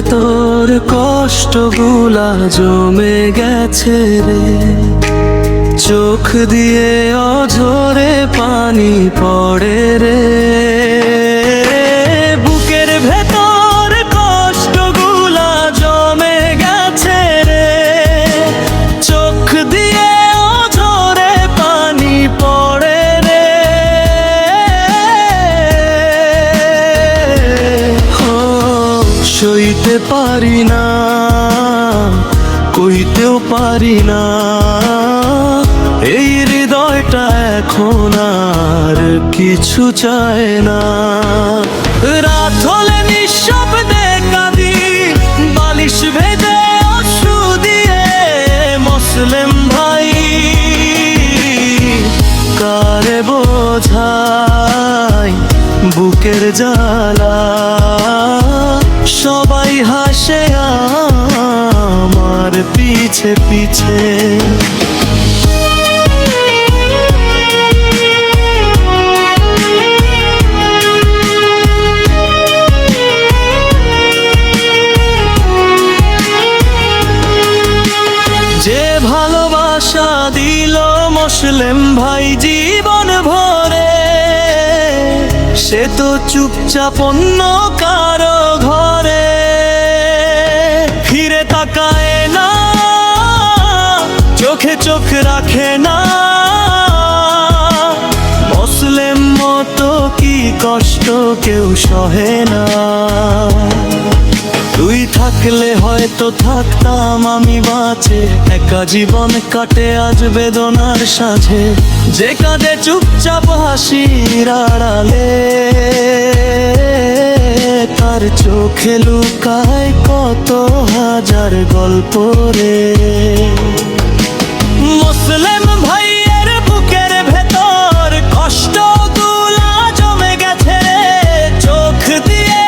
ভেতর কষ্টগুলা জমে গেছে রে, চোখ দিয়ে অঝরে পানি পড়ে রে। বুকের ভেতর কষ্টগুলা জমে গেছে রে, চোখ দিয়ে অঝরে পানি পড়ে রে। সইতে পারি না, কইতেও পারি না, এই হৃদয়টা এখন আর কিছু চায় না। রাত হলে নিঃশব্দে কাঁদি, বালিশ ভেজে অশ্রু দিয়ে। মুসলিম ভাই কারে বোঝাই বুকের জ্বালা, সবাই হাসে আমার পিছে পিছে। যে ভালোবাসা দিল মুসলিম ভাই জীবন ভরে, সে তো চুপচাপ অন্য কারো ঘরে। ফিরে তাকায় না, চোখে চোখ রাখে না, মুসলিম মতো কি কষ্ট কেউ সহে না। তুই থাকলে হয়তো থাকতাম আমি বাঁচে, একা জীবন কাটে আজ বেদনার সাথে। যে কাঁদে চুপচাপ হাসির আড়ালে, তার চোখে লুকায় কত হাজার গল্প রে। মুসলিম ভাইয়ের বুকের ভেতর কষ্টগুলা জমে গেছে রে, চোখ দিয়ে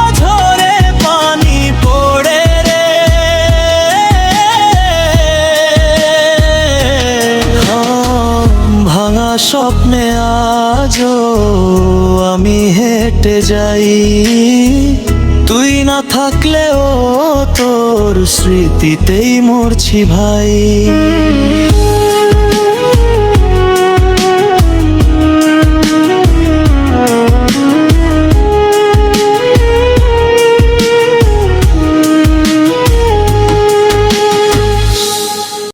অঝরে পানি পড়ে রে। ভাঙা স্বপ্নে আজও আমি হেঁটে যাই, তুই না থাকলেও তোর স্মৃতিতেই মরছি ভাই।